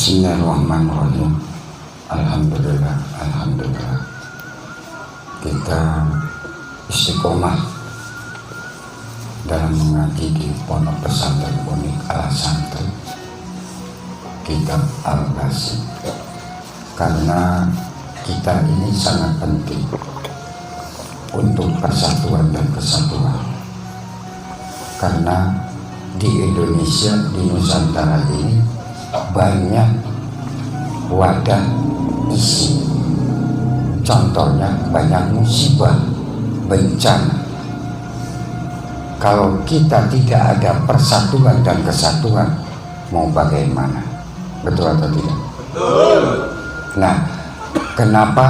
Bismillahirrahmanirrahim. Alhamdulillah, alhamdulillah. Kita istiqomah dalam mengaji di Pondok Pesantren Unik Al-Santri Kitab Al-Basi, karena kita ini sangat penting untuk persatuan dan kesatuan. Karena di Indonesia, di Nusantara ini banyak wadah isi, contohnya banyak musibah, bencana. Kalau kita tidak ada persatuan dan kesatuan, mau bagaimana? Betul atau tidak? Betul. Nah, kenapa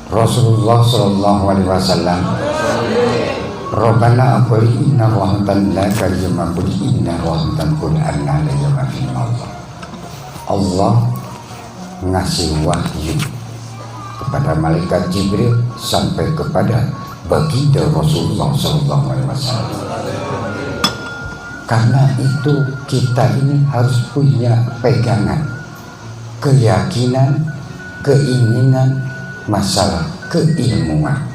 Rasulullah SAW Rabbana aquli inna rahmatan la karjama qul inna rahmatan qul anna la yamafin Allah ngasih wahyu kepada malaikat Jibril sampai kepada baginda Rasulullah SAW. Karena itu kita ini harus punya pegangan, keyakinan, keinginan masalah keilmuan.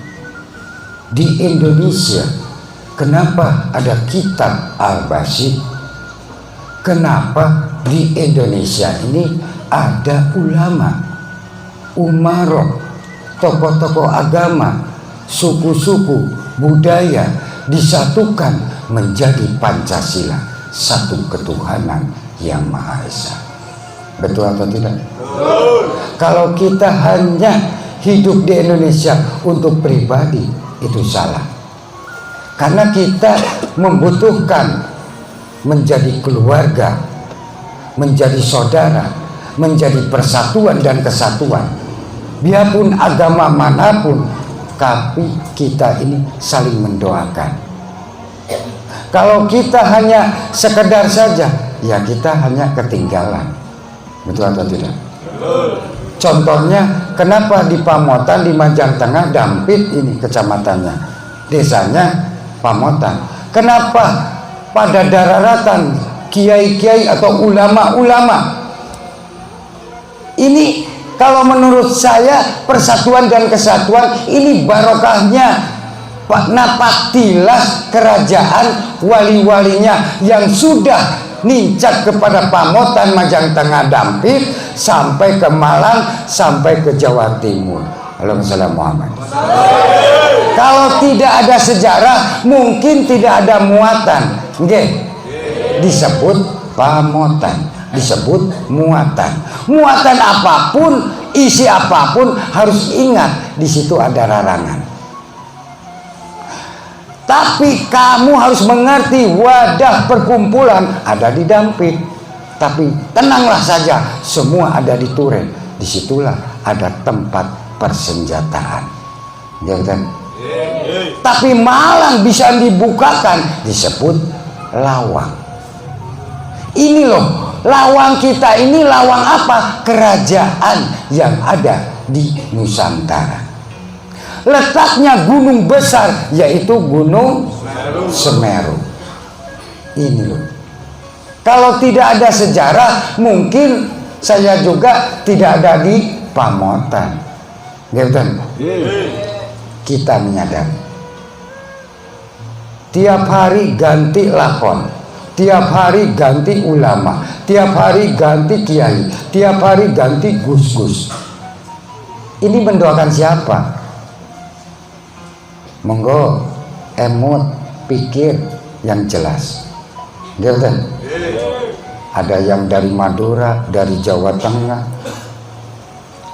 Di Indonesia, kenapa ada kitab Al-Basi? Kenapa di Indonesia ini ada ulama, umarok, tokoh-tokoh agama, suku-suku, budaya disatukan menjadi Pancasila, satu ketuhanan yang Maha Esa. Betul atau tidak? Betul. Kalau kita hanya hidup di Indonesia untuk pribadi, itu salah. Karena kita membutuhkan menjadi keluarga, menjadi saudara, menjadi persatuan dan kesatuan. Biarpun agama manapun, tapi kita ini saling mendoakan. Kalau kita hanya sekedar saja, ya kita hanya ketinggalan. Betul atau tidak? Betul. Contohnya, kenapa di Pamotan, di Majang Tengah, Dampit ini kecamatannya, desanya Pamotan. Kenapa pada daratan kiai-kiai atau ulama-ulama ini, kalau menurut saya persatuan dan kesatuan ini barokahnya Pak Napaktilas kerajaan wali-walinya yang sudah nincak kepada Pamotan, Majang Tengah, Dampit sampai ke Malang, sampai ke Jawa Timur. Allahumma shalli ala Muhammad. Kalau tidak ada sejarah, mungkin tidak ada muatan. Nggih. Disebut Pamotan, disebut muatan. Muatan apapun, isi apapun harus ingat di situ ada larangan. Tapi kamu harus mengerti wadah perkumpulan ada di Dampit. Tapi tenanglah saja, semua ada di Turen. Disitulah ada tempat persenjataan. Ya kan? Tapi Malang bisa dibukakan, disebut lawang. Ini loh, lawang kita ini lawang apa? Kerajaan yang ada di Nusantara. Letaknya gunung besar, yaitu Gunung Semeru. Ini loh. Kalau tidak ada sejarah, mungkin saya juga tidak ada di Pamotan. Gitu. Kita menyadari. Tiap hari ganti lakon, tiap hari ganti ulama, tiap hari ganti kiai, tiap hari ganti gus-gus. Ini mendoakan siapa? Monggo emut pikir yang jelas. Gitu. Ada yang dari Madura, dari Jawa Tengah,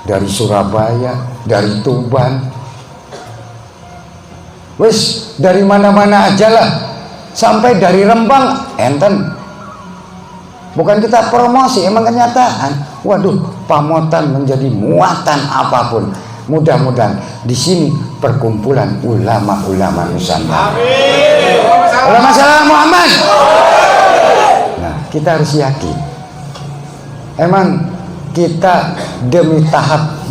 dari Surabaya, dari Tuban. Wis dari mana-mana aja lah, sampai dari Rembang enten. Bukan kita promosi, emang kenyataan. Waduh, Pamotan menjadi muatan apapun. Mudah-mudahan di sini perkumpulan ulama-ulama Nusantara. Ulama salam Muhammad. Nah, kita harus yakin. Emang kita demi tahap,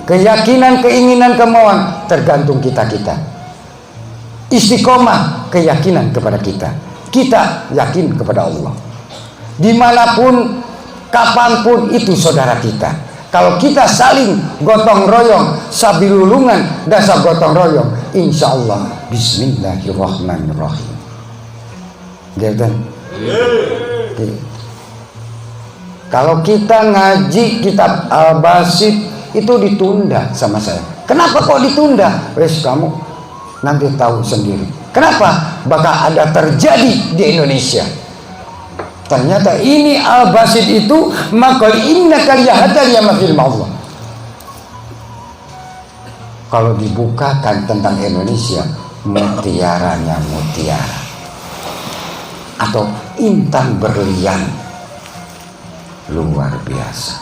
keyakinan, keinginan, kemauan tergantung kita. Istiqomah keyakinan kepada kita. Kita yakin kepada Allah. dimanapun, kapanpun, itu saudara kita. Kalau kita saling gotong royong, sabilulungan, dasar gotong royong, insya Allah, bismillahirrahmanirrahim. Gitu. Kalau kita ngaji kitab Al-Basit itu ditunda sama saya. Kenapa kok ditunda? Wes kamu nanti tahu sendiri. Kenapa? Bakal ada terjadi di Indonesia. Ternyata ini Al-Basit itu maka inna kaliyahata liyamafil Allah. Kalau dibukakan tentang Indonesia, mutiaranya mutiara atau intan berlian, luar biasa.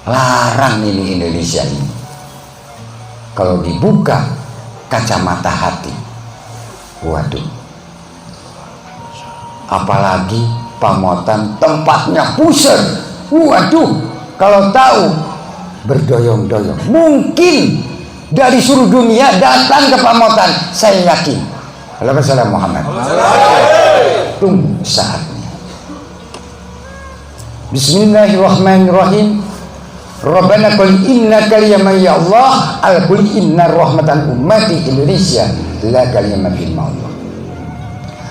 Larang ini Indonesia ini. Kalau dibuka kacamata hati, waduh. Apalagi Pamotan tempatnya pusat, waduh. Kalau tahu berdoyong-doyong, mungkin dari seluruh dunia datang ke Pamotan, saya yakin. Allahumma Muhammad. Tunggu saatnya. Bismillahirrahmanirrahim. Rabbana qul innaka liyaman ya Allah al-qul inna rahmatan ummati Indonesia la kalimah fil Allah.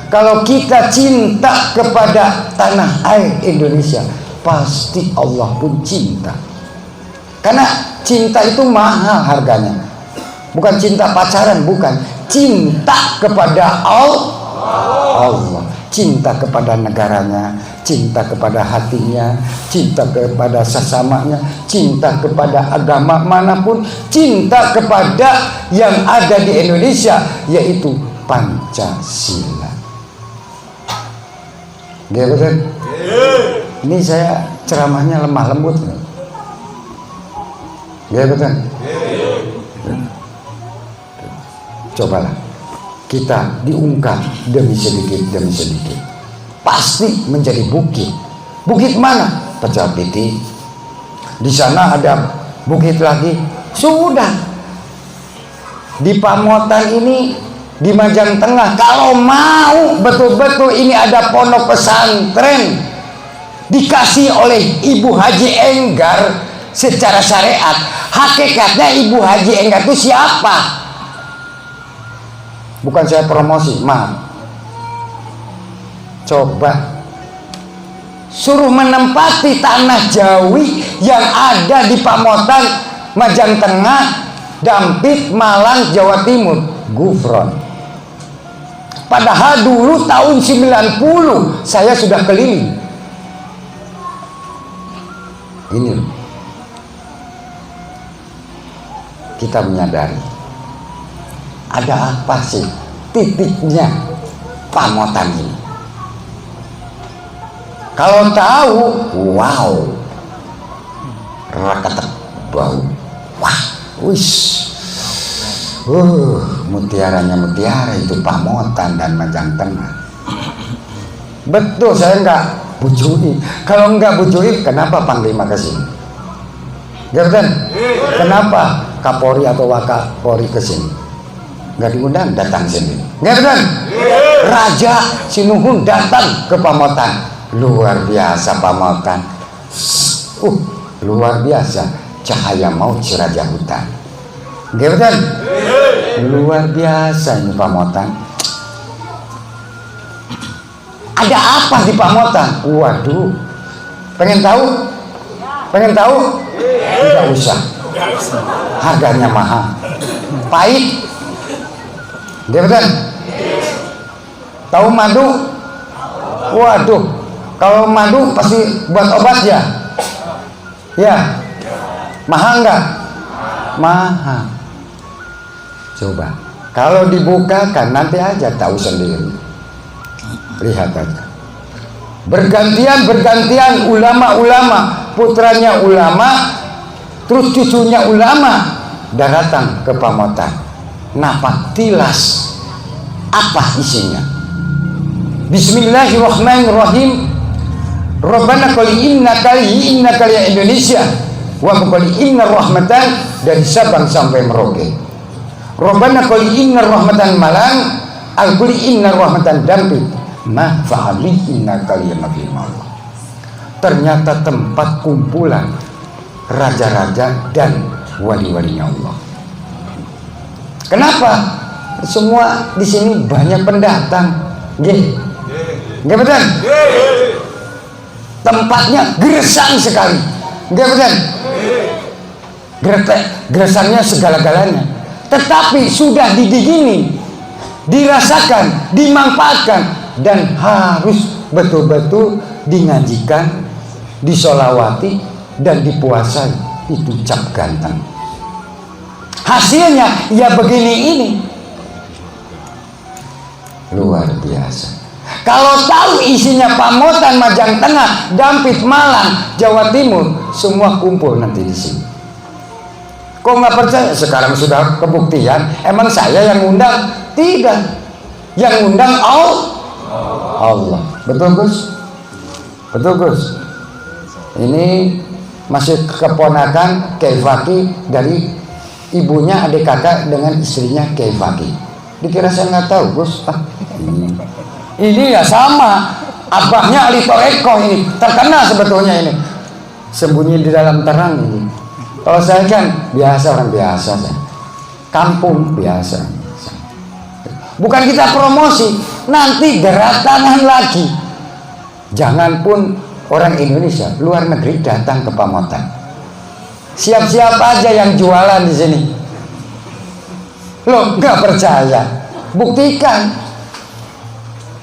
Kalau kita cinta kepada tanah air Indonesia, pasti Allah pun cinta. Karena cinta itu mahal harganya. Bukan cinta pacaran, bukan. Cinta kepada Allah. Cinta kepada negaranya, cinta kepada hatinya, cinta kepada sesamanya, cinta kepada agama manapun, cinta kepada yang ada di Indonesia, yaitu Pancasila. Gak betul? Ini saya ceramahnya lemah lembut. Gak betul? Cobalah kita diungkap demi sedikit, pasti menjadi bukit. Bukit mana? Pecah Piti. Di sana ada bukit lagi. Sudah. Di Pamotan ini, di Majang Tengah, kalau mau betul-betul ini ada pondok pesantren dikasih oleh Ibu Haji Enggar secara syariat. Hakikatnya Ibu Haji Enggar itu siapa? Bukan saya promosi, maaf. Coba suruh menempati tanah Jawi yang ada di Pamotan, Majang Tengah, Dampit, Malang, Jawa Timur, Gufron. Padahal dulu tahun 90 saya sudah keliling. Ini loh. Kita menyadari ada apa sih titiknya Pamotan ini. Kalau tahu, wow, rakatek bau, wah, wish, mutiaranya mutiara itu Pamotan dan Majang Tengah. Betul, saya enggak bujui. Kalau enggak bujui, kenapa Panglima kesini? Gerden, kenapa Kapolri atau Wakapolri kesini? Enggak diundang, datang sini. Gerden, Raja Sinuhun datang ke Pamotan. Luar biasa Pamotan. Luar biasa cahaya maut si Raja Hutan. Gerden, luar biasa ini Pamotan. Ada apa di Pamotan? Waduh, pengen tahu? Pengen tahu? Tidak usah. Harganya mahal, pahit. Gerden, tahu madu? Waduh, kalau madu pasti buat obat ya? Ya, mahal nggak? Mahal. Coba, kalau dibukakan nanti aja tahu sendiri. Lihat aja. Bergantian ulama-ulama, putranya ulama, terus cucunya ulama, datang ke Pamotan. Napak tilas apa isinya? Bismillahirrahmanirrahim. Rabbana qul innaka ya Indonesia wa qul inna rahmatan, dari Sabang sampai Merauke. Rabbana qul inna rahmatan Malang, al qul inna rahmatan Dampit, ma fa'alina kalian nabi Allah. Ternyata tempat kumpulan raja-raja dan wali-walinya Allah. Kenapa? Semua di sini banyak pendatang. Nggih. Nggih betul? Tempatnya gersang sekali. Nggih betul? Gersangnya segala-galanya. Tetapi sudah didingini, dirasakan, dimanfaatkan, dan harus betul-betul dingajikan, disolawati, dan dipuasai. Itu cap ganteng. Hasilnya ya begini ini, luar biasa. Kalau tahu isinya Pamotan, Majang Tengah, Dampit, Malang, Jawa Timur, semua kumpul nanti di sini. Kok nggak percaya? Sekarang sudah kebuktian. Emang saya yang ngundang? Tidak. Yang ngundang Allah. Betul Gus? Betul Gus? Ini masih keponakan Kiai Fakih dari ibunya adik kakak dengan istrinya Kiai Fakih. Dikira saya nggak tahu Gus? Ini ya sama. Abahnya Ali Toreko ini terkenal sebetulnya ini. Sembunyi di dalam terang ini. Kalau saya kan biasa, orang biasa saya. Kampung biasa. Bukan kita promosi, nanti gerak tangan lagi. Jangan pun orang Indonesia, luar negeri datang ke Pamotan. Siap-siap aja yang jualan di sini. Loh, nggak percaya? Buktikan.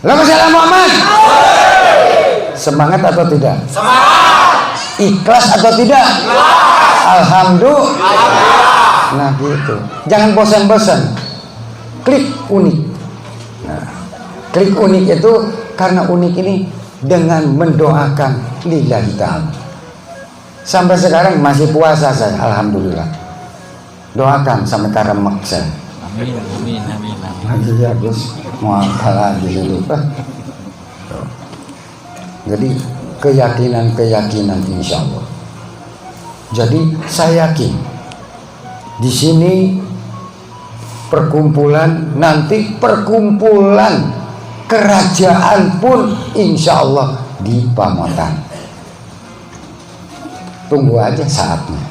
Allahumma shalli ala Muhammad. Semangat atau tidak? Semangat. Ikhlas atau tidak? Ikhlas. Alhamdulillah. Nah gitu. Jangan bosan-bosan. Klik unik. Nah, klik unik itu karena unik ini dengan mendoakan lillahi ta'ala. Sampai sekarang masih puasa saya, alhamdulillah. Doakan sampai karemek saya. Amin, amin, amin, amin. Lagi ya Gus, mau apa lagi lupa. Jadi keyakinan insya Allah. Jadi saya yakin di sini perkumpulan, nanti perkumpulan kerajaan pun insya Allah di Pamotan. Tunggu aja saatnya.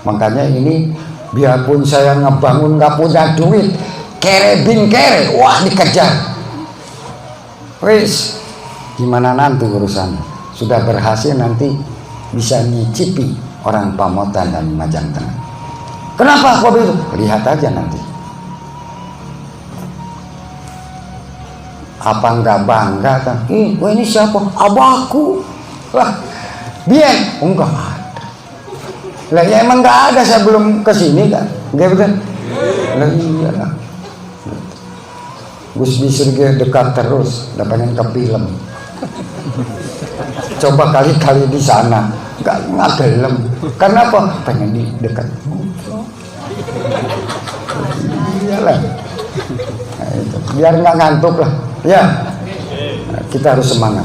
Makanya ini biarpun saya ngebangun nggak punya duit, kere bin kere, wah dikejar. Wis, gimana nanti urusannya? Sudah berhasil nanti bisa nyicipi orang Pamotan dan Majang Tengah. Kenapa kok begitu? Lihat aja nanti. Apa enggak bangga kan? Wah ini siapa? Abahku. Wah, biar enggak ada. Lah ya emang enggak ada, saya belum kesini kan? Enggak betul? Lah iyalah. Gus Bisri dekat terus, udah pengen ke film. Coba kali-kali di sana, nggak gelem. Karena apa? Pengen di dekat. Iyalah. Nah, itu. Biar nggak ngantuk lah. Ya, nah, kita harus semangat.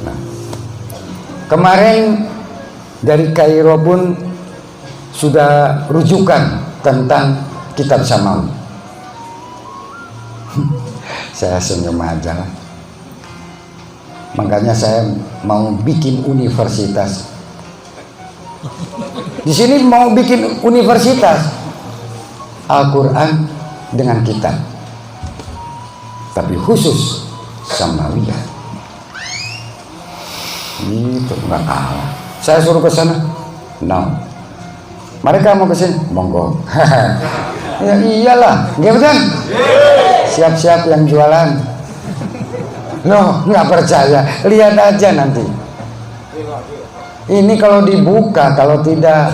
Nah, kemarin dari Kairo pun sudah rujukan tentang kitab Samawi. Saya senyum aja lah. Makanya saya mau bikin universitas. Di sini mau bikin universitas Al-Quran dengan kitab, tapi khusus Samawiyah. Itu nggak kalah. Saya suruh ke sana, no. Mereka mau ke sini, monggo. Ya iyalah, gitu kan? Siap-siap yang jualan. Loh, nggak percaya, lihat aja nanti. Ini kalau dibuka, kalau tidak,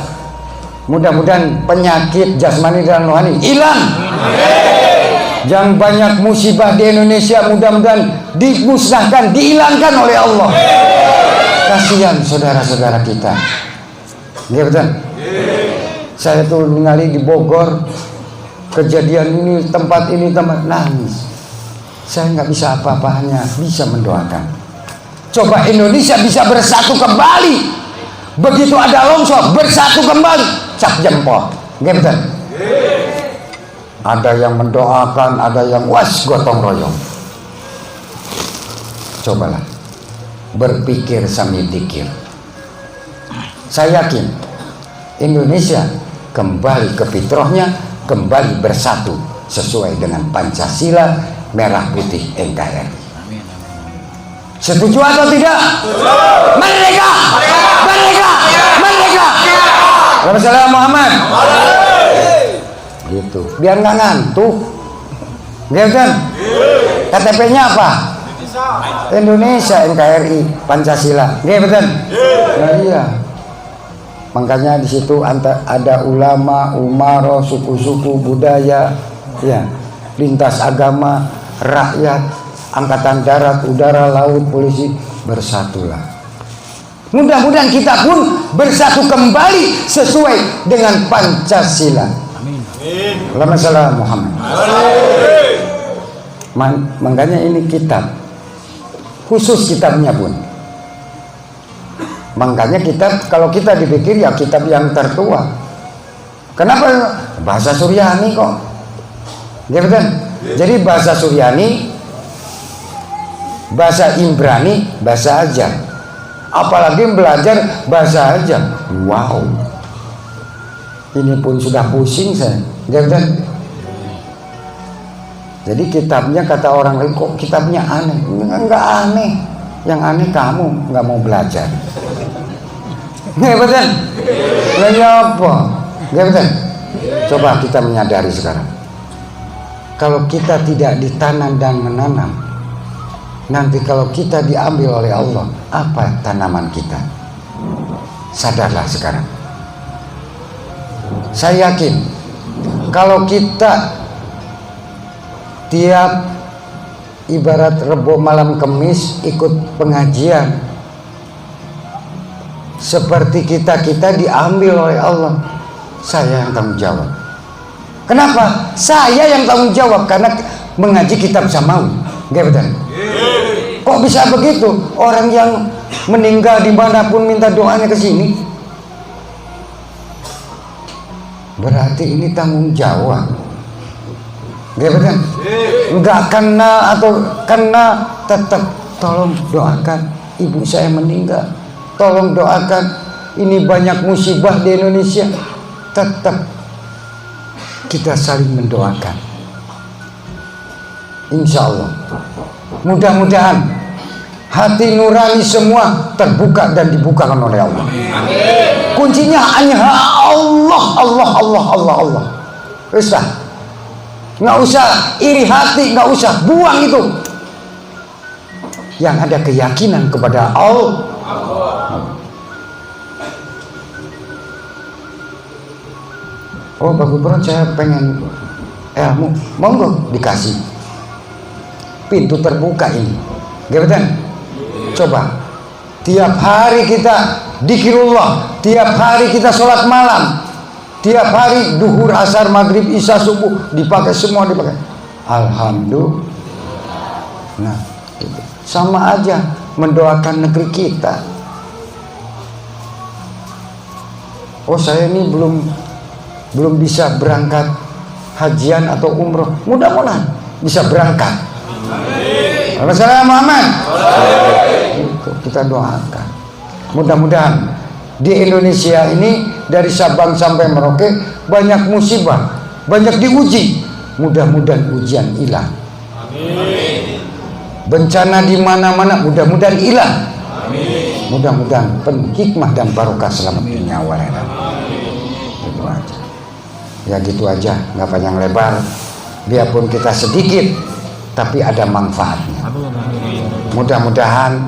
mudah-mudahan penyakit jasmani dan rohani hilang. Yang banyak musibah di Indonesia mudah-mudahan dimusnahkan, dihilangkan oleh Allah. Kasihan saudara-saudara kita. Iya betul. Saya tuh ningali di Bogor, kejadian ini, tempat nangis. Saya nggak bisa apa-apa, hanya bisa mendoakan. Coba Indonesia bisa bersatu kembali. Begitu ada longsor, bersatu kembali. Cap jempol. Nggak betul? Ada yang mendoakan, ada yang was gotong royong. Cobalah berpikir sambil dikir. Saya yakin Indonesia kembali ke fitrahnya, kembali bersatu sesuai dengan Pancasila, merah putih NKRI. Setuju atau tidak? Merdeka! Merdeka! Merdeka! Rasulullah Muhammad. Gitu. Biar nggak ngantuk. Gitu kan? KTP-nya apa? Indonesia NKRI Pancasila. Gitu kan? Nah, iya. Makanya di situ ada ulama, umaro, suku-suku, budaya, ya, lintas agama, rakyat, angkatan darat, udara, laut, polisi, bersatulah. Mudah-mudahan kita pun bersatu kembali sesuai dengan Pancasila. Amin. Allahumma shalli ala Muhammad. Makanya ini kitab khusus, kitabnya pun. Makanya kitab, kalau kita dipikir ya kitab yang tertua. Kenapa? Bahasa Suryani kok. Ya betul. Jadi bahasa Suryani, bahasa Ibrani, bahasa Ajam. Apalagi belajar bahasa Ajam. Wow. Ini pun sudah pusing saya. Ya betul. Jadi kitabnya, kata orang lain, kok kitabnya aneh. Enggak aneh. Yang aneh kamu nggak mau belajar. Nggak betul? Nggak apa? Nggak betul? Coba kita menyadari sekarang. Kalau kita tidak ditanam dan menanam, nanti kalau kita diambil oleh Allah, apa tanaman kita? Sadarlah sekarang. Saya yakin kalau kita tiap ibarat Rebo malam Kemis ikut pengajian, seperti kita diambil oleh Allah. Saya yang tanggung jawab. Kenapa? Saya yang tanggung jawab karena mengaji kitab samawi. Gak betul? Kok bisa begitu? Orang yang meninggal dimanapun minta doanya ke sini. Berarti ini tanggung jawab. Gak betul? Enggak kena atau kena, tetap tolong doakan ibu saya meninggal. Tolong doakan, ini banyak musibah di Indonesia. Tetap kita saling mendoakan. Insya Allah, mudah-mudahan hati nurani semua terbuka dan dibukakan oleh Allah. Kuncinya hanya Allah, Allah, Allah, Allah, Allah. Ustaz, nggak usah iri hati, nggak usah, buang itu. Yang ada keyakinan kepada Allah. Oh bagus bro, saya pengen ilmu, monggo dikasih. Pintu terbuka ini. Gimana? Coba tiap hari kita dzikirullah, tiap hari kita sholat malam, tiap hari duhur, asar, maghrib, isya, subuh, dipakai semua, dipakai. Alhamdulillah. Nah, gitu. Sama aja mendoakan negeri kita. Oh saya ini belum bisa berangkat hajian atau umroh, mudah-mudahan bisa berangkat. Rasulullah Muhammad. Kita doakan. Mudah-mudahan di Indonesia ini dari Sabang sampai Merauke banyak musibah, banyak diuji. Mudah-mudahan ujian hilang. Bencana di mana-mana mudah-mudahan hilang. Mudah-mudahan penuh hikmah dan barokah selamat dunia wal akhirat. Itu aja. Ya gitu aja, nggak panjang lebar. Biarpun kita sedikit, tapi ada manfaatnya. Mudah-mudahan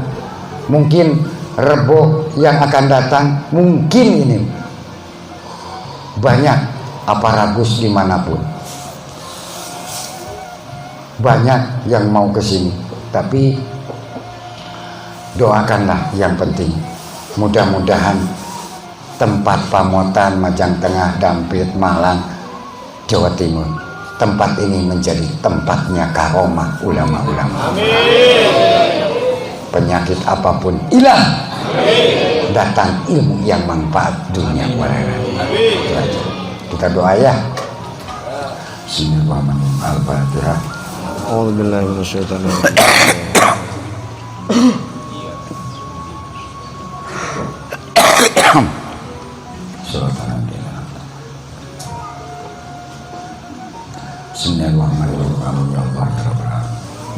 mungkin Rebo yang akan datang, mungkin ini banyak aparagus dimanapun, banyak yang mau ke sini. Tapi doakanlah yang penting. Mudah-mudahan tempat Pamotan, Majang Tengah, Dampit, Malang, Jawa Timur, tempat ini menjadi tempatnya karomah ulama-ulama. Penyakit apapun hilang, datang ilmu yang manfaat dunia akhirat. Kita doa ya. Bismillahirrahmanirrahim. Al-Fatihah. Bismillahirrahmanirrahim. Ya Allah ya Rabbal Alamin.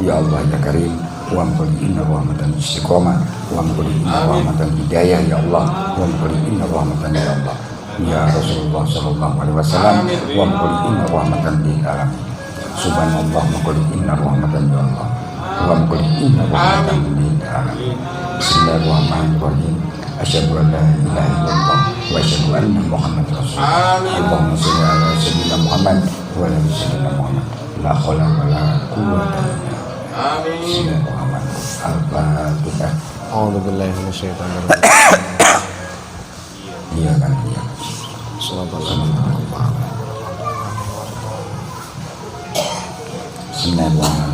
Ya Allah ya Karim, wa qul inna rahmatan istiqamah, wa qul inna rahmatan hidayah ya Allah, wa qul inna rahmatan ya Allah. Ya Rasulullah sallallahu alaihi wasallam, wa qul inna rahmatan lil alamin. Subhanallah wa qul inna rahmatan ya Allah, wa qul inna rahmatan lil alamin. Bismillahirrahmanirrahim. Asyhadu an la ilaha illallah wa asyhadu anna Muhammadar Rasulullah. Allahumma shalli ala sayyidina Muhammad wa ala sayyidina Muhammad. La haula wa la quwwata illa billah. Amin. Bismillahirrahmanirrahim. Al-Fatihah. A'udzu billahi minasyaitonir rajim. Iya kan iya. Bismillahirrahmanirrahim.